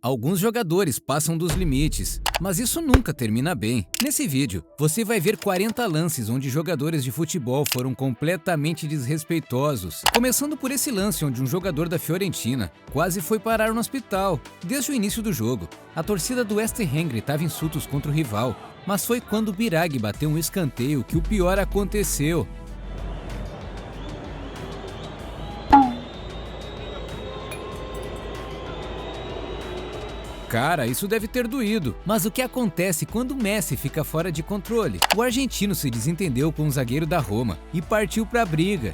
Alguns jogadores passam dos limites, mas isso nunca termina bem. Nesse vídeo, você vai ver 40 lances onde jogadores de futebol foram completamente desrespeitosos. Começando por esse lance onde um jogador da Fiorentina quase foi parar no hospital. Desde o início do jogo, a torcida do West Ham gritava insultos contra o rival, mas foi quando o Biraghi bateu um escanteio que o pior aconteceu. Cara, isso deve ter doído. Mas o que acontece quando Messi fica fora de controle? O argentino se desentendeu com o zagueiro da Roma e partiu pra briga.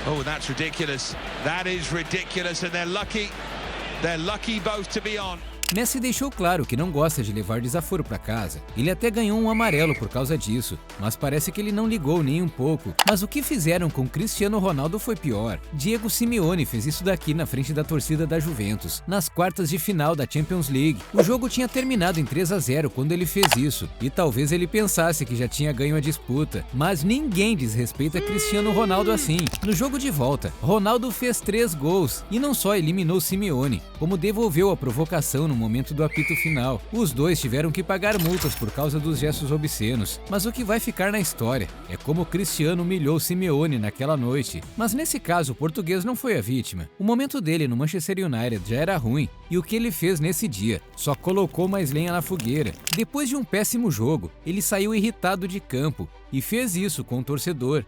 Oh, that's ridiculous. That is ridiculous and they're lucky both to be on. Messi deixou claro que não gosta de levar desaforo para casa. Ele até ganhou um amarelo por causa disso, mas parece que ele não ligou nem um pouco. Mas o que fizeram com Cristiano Ronaldo foi pior. Diego Simeone fez isso daqui na frente da torcida da Juventus, nas quartas de final da Champions League. O jogo tinha terminado em 3-0 quando ele fez isso, e talvez ele pensasse que já tinha ganho a disputa. Mas ninguém desrespeita Cristiano Ronaldo assim. No jogo de volta, Ronaldo fez 3 gols, e não só eliminou Simeone, como devolveu a provocação no momento do apito final. Os dois tiveram que pagar multas por causa dos gestos obscenos, mas o que vai ficar na história é como Cristiano humilhou Simeone naquela noite. Mas nesse caso, o português não foi a vítima. O momento dele no Manchester United já era ruim, e o que ele fez nesse dia só colocou mais lenha na fogueira. Depois de um péssimo jogo, ele saiu irritado de campo e fez isso com o torcedor.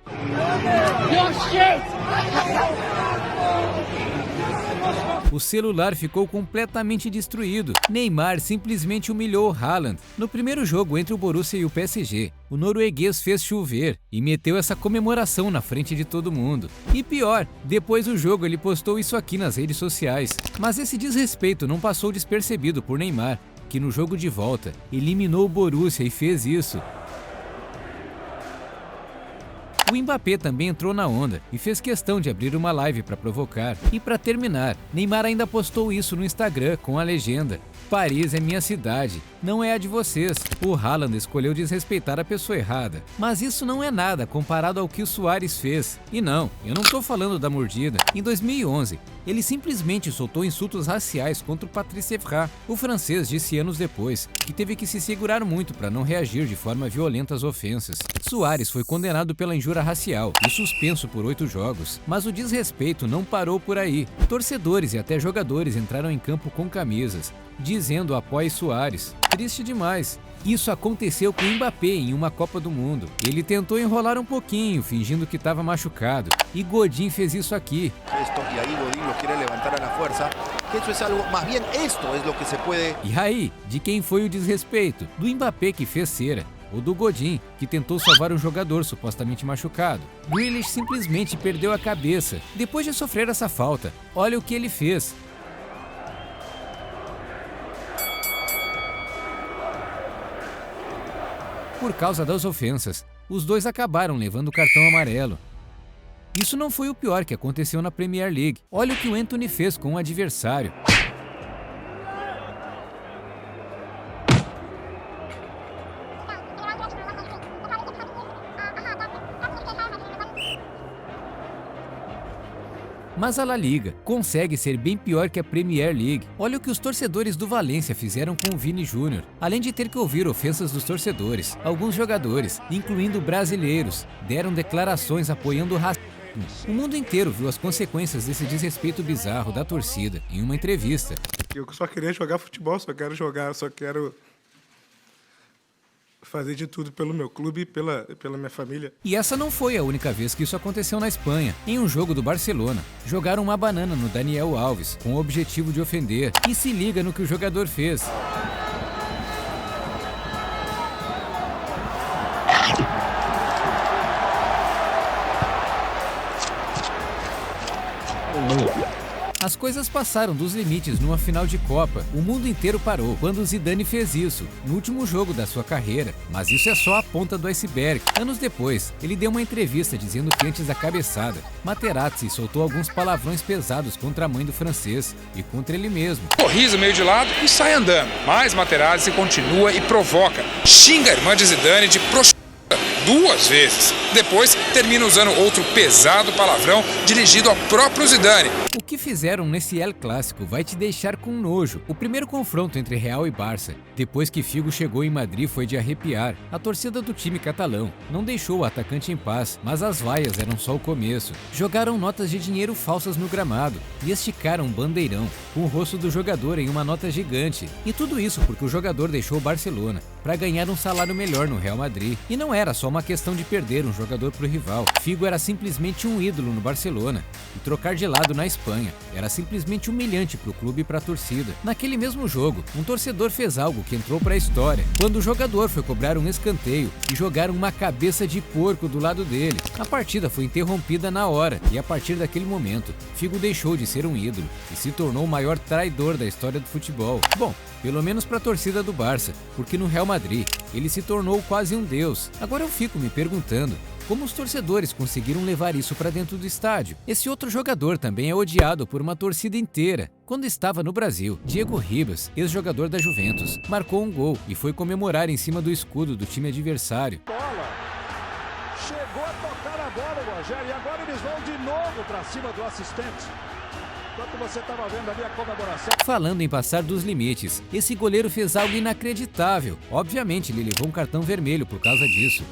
O celular ficou completamente destruído. Neymar simplesmente humilhou o Haaland. No primeiro jogo entre o Borussia e o PSG, o norueguês fez chover e meteu essa comemoração na frente de todo mundo. E pior, depois do jogo ele postou isso aqui nas redes sociais. Mas esse desrespeito não passou despercebido por Neymar, que no jogo de volta eliminou o Borussia e fez isso. O Mbappé também entrou na onda e fez questão de abrir uma live para provocar. E para terminar, Neymar ainda postou isso no Instagram com a legenda: Paris é minha cidade, não é a de vocês. O Haaland escolheu desrespeitar a pessoa errada. Mas isso não é nada comparado ao que o Suárez fez. E não, eu não tô falando da mordida. Em 2011, ele simplesmente soltou insultos raciais contra o Patrice Evra. O francês disse anos depois que teve que se segurar muito para não reagir de forma violenta às ofensas. Suárez foi condenado pela injúria racial e suspenso por 8 jogos. Mas o desrespeito não parou por aí. Torcedores e até jogadores entraram em campo com camisas, dizendo apoie Suárez. Triste demais. Isso aconteceu com o Mbappé em uma Copa do Mundo. Ele tentou enrolar um pouquinho, fingindo que estava machucado. E Godín fez isso aqui. E aí, de quem foi o desrespeito? Do Mbappé, que fez cera, ou do Godín, que tentou salvar um jogador supostamente machucado? Grealish simplesmente perdeu a cabeça. Depois de sofrer essa falta, olha o que ele fez. Por causa das ofensas, os dois acabaram levando o cartão amarelo. Isso não foi o pior que aconteceu na Premier League. Olha o que o Antony fez com o adversário. Mas a La Liga consegue ser bem pior que a Premier League. Olha o que os torcedores do Valência fizeram com o Vini Júnior. Além de ter que ouvir ofensas dos torcedores, alguns jogadores, incluindo brasileiros, deram declarações apoiando o racismo. O mundo inteiro viu as consequências desse desrespeito bizarro da torcida em uma entrevista. Eu só queria jogar futebol, só quero fazer de tudo pelo meu clube e pela minha família. E essa não foi a única vez que isso aconteceu na Espanha. Em um jogo do Barcelona, jogaram uma banana no Daniel Alves, com o objetivo de ofender. E se liga no que o jogador fez. As coisas passaram dos limites numa final de Copa. O mundo inteiro parou quando Zidane fez isso, no último jogo da sua carreira. Mas isso é só a ponta do iceberg. Anos depois, ele deu uma entrevista dizendo que antes da cabeçada, Materazzi soltou alguns palavrões pesados contra a mãe do francês e contra ele mesmo. Sorriso meio de lado e sai andando. Mas Materazzi continua e provoca. Xinga a irmã de Zidane de prostituta 2 vezes. Depois, termina usando outro pesado palavrão dirigido ao próprio Zidane. O que fizeram nesse El Clássico vai te deixar com nojo. O primeiro confronto entre Real e Barça, depois que Figo chegou em Madrid, foi de arrepiar. A torcida do time catalão não deixou o atacante em paz, mas as vaias eram só o começo. Jogaram notas de dinheiro falsas no gramado e esticaram um bandeirão com o rosto do jogador em uma nota gigante. E tudo isso porque o jogador deixou o Barcelona para ganhar um salário melhor no Real Madrid. E não era só uma questão de perder um jogador para o rival. Figo era simplesmente um ídolo no Barcelona, e trocar de lado na Espanha era simplesmente humilhante para o clube e para a torcida. Naquele mesmo jogo, um torcedor fez algo que entrou para a história, quando o jogador foi cobrar um escanteio e jogaram uma cabeça de porco do lado dele. A partida foi interrompida na hora e a partir daquele momento, Figo deixou de ser um ídolo e se tornou o maior traidor da história do futebol. Bom, pelo menos para a torcida do Barça, porque no Real Madrid ele se tornou quase um deus. Agora eu fico me perguntando, como os torcedores conseguiram levar isso para dentro do estádio? Esse outro jogador também é odiado por uma torcida inteira. Quando estava no Brasil, Diego Ribas, ex-jogador da Juventus, marcou um gol e foi comemorar em cima do escudo do time adversário. Chegou a tocar a bola o Rogério e agora eles vão de novo para cima do assistente. Enquanto você estava vendo ali a comemoração. Falando em passar dos limites, esse goleiro fez algo inacreditável. Obviamente ele levou um cartão vermelho por causa disso.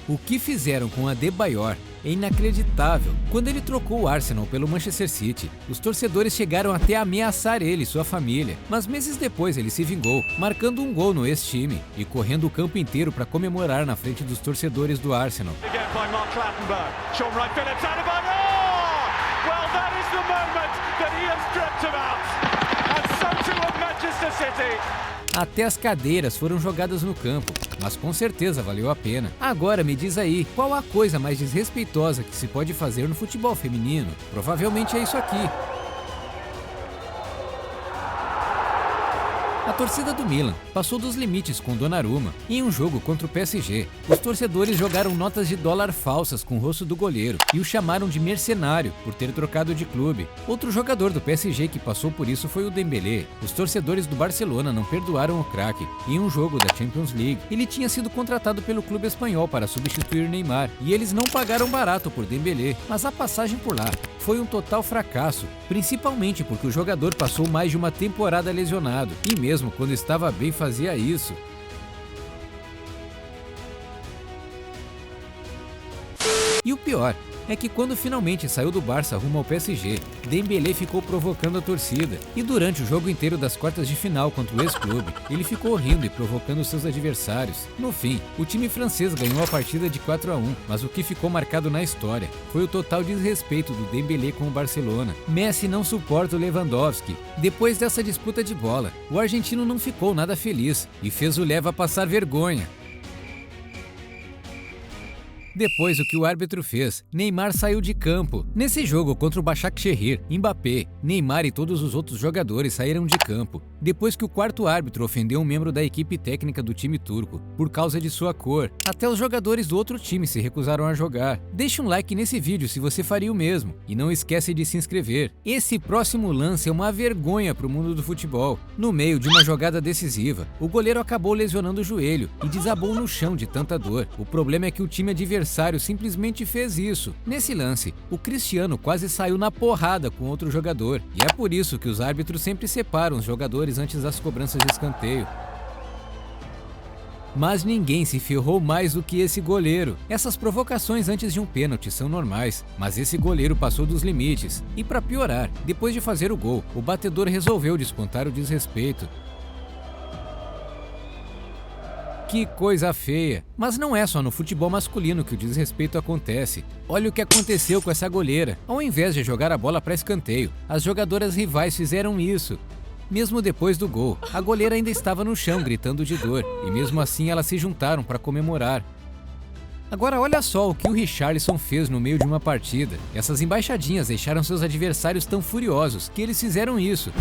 O que fizeram com Adebayor é inacreditável. Quando ele trocou o Arsenal pelo Manchester City, os torcedores chegaram até a ameaçar ele e sua família. Mas meses depois ele se vingou, marcando um gol no ex-time e correndo o campo inteiro para comemorar na frente dos torcedores do Arsenal. Até as cadeiras foram jogadas no campo, mas com certeza valeu a pena. Agora me diz aí, qual a coisa mais desrespeitosa que se pode fazer no futebol feminino? Provavelmente é isso aqui. A torcida do Milan passou dos limites com Donnarumma. Em um jogo contra o PSG, os torcedores jogaram notas de dólar falsas com o rosto do goleiro e o chamaram de mercenário por ter trocado de clube. Outro jogador do PSG que passou por isso foi o Dembélé. Os torcedores do Barcelona não perdoaram o craque. Em um jogo da Champions League, ele tinha sido contratado pelo clube espanhol para substituir Neymar e eles não pagaram barato por Dembélé, mas a passagem por lá foi um total fracasso, principalmente porque o jogador passou mais de uma temporada lesionado e mesmo quando estava bem fazia isso. E o pior é que quando finalmente saiu do Barça rumo ao PSG, Dembélé ficou provocando a torcida. E durante o jogo inteiro das quartas de final contra o ex-clube, ele ficou rindo e provocando seus adversários. No fim, o time francês ganhou a partida de 4-1, mas o que ficou marcado na história foi o total desrespeito do Dembélé com o Barcelona. Messi não suporta o Lewandowski. Depois dessa disputa de bola, o argentino não ficou nada feliz e fez o Leva passar vergonha. Depois do que o árbitro fez, Neymar saiu de campo. Nesse jogo contra o Başakşehir, Mbappé, Neymar e todos os outros jogadores saíram de campo, depois que o quarto árbitro ofendeu um membro da equipe técnica do time turco, por causa de sua cor. Até os jogadores do outro time se recusaram a jogar. Deixe um like nesse vídeo se você faria o mesmo, e não esquece de se inscrever. Esse próximo lance é uma vergonha para o mundo do futebol. No meio de uma jogada decisiva, o goleiro acabou lesionando o joelho e desabou no chão de tanta dor. O problema é que o time adversário simplesmente fez isso. Nesse lance, o Cristiano quase saiu na porrada com outro jogador, e é por isso que os árbitros sempre separam os jogadores antes das cobranças de escanteio. Mas ninguém se ferrou mais do que esse goleiro. Essas provocações antes de um pênalti são normais, mas esse goleiro passou dos limites. E para piorar, depois de fazer o gol, o batedor resolveu descontar o desrespeito. Que coisa feia! Mas não é só no futebol masculino que o desrespeito acontece. Olha o que aconteceu com essa goleira. Ao invés de jogar a bola para escanteio, as jogadoras rivais fizeram isso. Mesmo depois do gol, a goleira ainda estava no chão gritando de dor, e mesmo assim elas se juntaram para comemorar. Agora olha só o que o Richarlison fez no meio de uma partida. Essas embaixadinhas deixaram seus adversários tão furiosos que eles fizeram isso.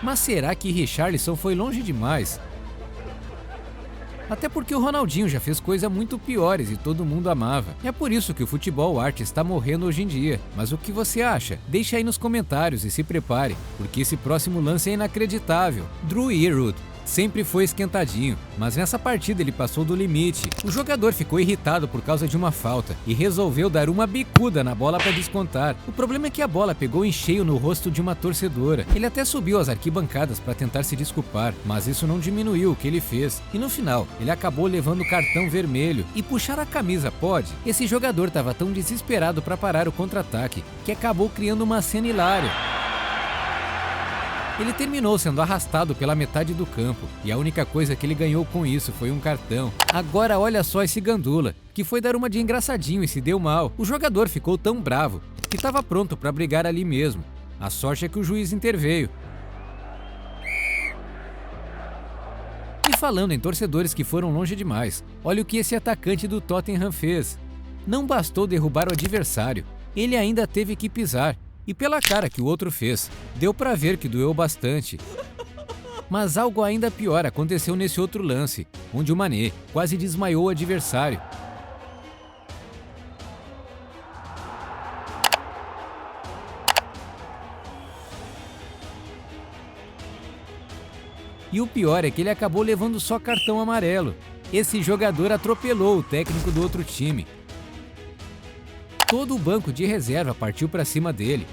Mas será que Richarlison foi longe demais? Até porque o Ronaldinho já fez coisas muito piores e todo mundo amava. É por isso que o futebol arte está morrendo hoje em dia. Mas o que você acha? Deixa aí nos comentários e se prepare, porque esse próximo lance é inacreditável. Drew Yearwood sempre foi esquentadinho, mas nessa partida ele passou do limite. O jogador ficou irritado por causa de uma falta e resolveu dar uma bicuda na bola para descontar. O problema é que a bola pegou em cheio no rosto de uma torcedora. Ele até subiu às arquibancadas para tentar se desculpar, mas isso não diminuiu o que ele fez. E no final, ele acabou levando o cartão vermelho. E puxar a camisa pode? Esse jogador estava tão desesperado para parar o contra-ataque que acabou criando uma cena hilária. Ele terminou sendo arrastado pela metade do campo, e a única coisa que ele ganhou com isso foi um cartão. Agora olha só esse gandula, que foi dar uma de engraçadinho e se deu mal. O jogador ficou tão bravo que estava pronto para brigar ali mesmo. A sorte é que o juiz interveio. E falando em torcedores que foram longe demais, olha o que esse atacante do Tottenham fez. Não bastou derrubar o adversário, ele ainda teve que pisar. E pela cara que o outro fez, deu pra ver que doeu bastante. Mas algo ainda pior aconteceu nesse outro lance, onde o Mané quase desmaiou o adversário. E o pior é que ele acabou levando só cartão amarelo. Esse jogador atropelou o técnico do outro time. Todo o banco de reserva partiu para cima dele.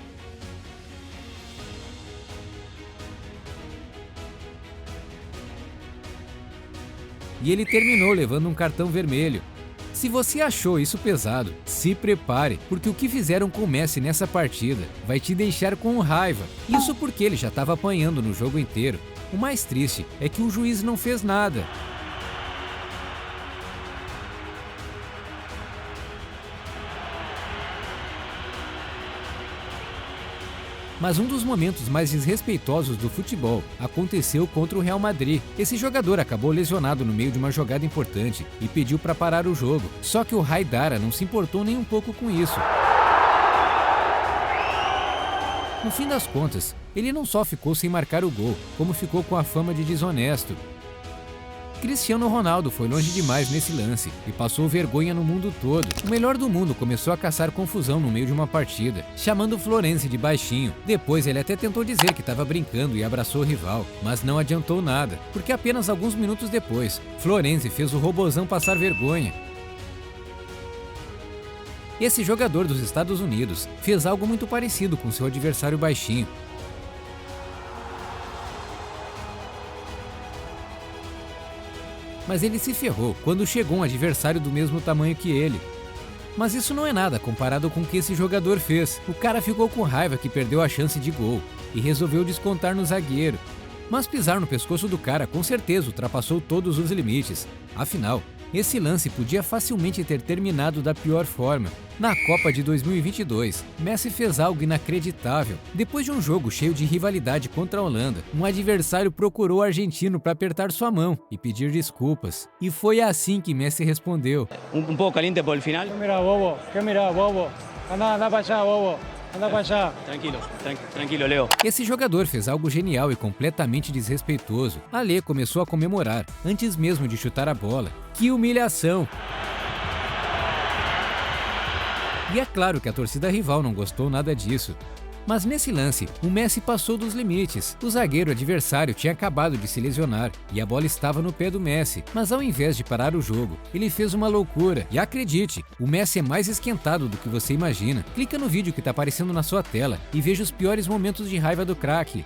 E ele terminou levando um cartão vermelho. Se você achou isso pesado, se prepare, porque o que fizeram com o Messi nessa partida vai te deixar com raiva. Isso porque ele já estava apanhando no jogo inteiro. O mais triste é que o juiz não fez nada. Mas um dos momentos mais desrespeitosos do futebol aconteceu contra o Real Madrid. Esse jogador acabou lesionado no meio de uma jogada importante e pediu para parar o jogo. Só que o Haidara não se importou nem um pouco com isso. No fim das contas, ele não só ficou sem marcar o gol, como ficou com a fama de desonesto. Cristiano Ronaldo foi longe demais nesse lance e passou vergonha no mundo todo. O melhor do mundo começou a caçar confusão no meio de uma partida, chamando Florenzi de baixinho. Depois ele até tentou dizer que estava brincando e abraçou o rival, mas não adiantou nada, porque apenas alguns minutos depois, Florenzi fez o robozão passar vergonha. Esse jogador dos Estados Unidos fez algo muito parecido com seu adversário baixinho. Mas ele se ferrou quando chegou um adversário do mesmo tamanho que ele. Mas isso não é nada comparado com o que esse jogador fez. O cara ficou com raiva que perdeu a chance de gol e resolveu descontar no zagueiro. Mas pisar no pescoço do cara com certeza ultrapassou todos os limites. Afinal, esse lance podia facilmente ter terminado da pior forma. Na Copa de 2022, Messi fez algo inacreditável. Depois de um jogo cheio de rivalidade contra a Holanda, um adversário procurou o argentino para apertar sua mão e pedir desculpas. E foi assim que Messi respondeu. Un poco caliente por el final. ¿Qué mira, bobo? Anda para allá, bobo. Anda para allá. Tranquilo, Leo. Esse jogador fez algo genial e completamente desrespeitoso. Ale começou a comemorar, antes mesmo de chutar a bola. Que humilhação! E é claro que a torcida rival não gostou nada disso. Mas nesse lance, o Messi passou dos limites. O zagueiro adversário tinha acabado de se lesionar e a bola estava no pé do Messi. Mas ao invés de parar o jogo, ele fez uma loucura. E acredite, o Messi é mais esquentado do que você imagina. Clica no vídeo que está aparecendo na sua tela e veja os piores momentos de raiva do craque.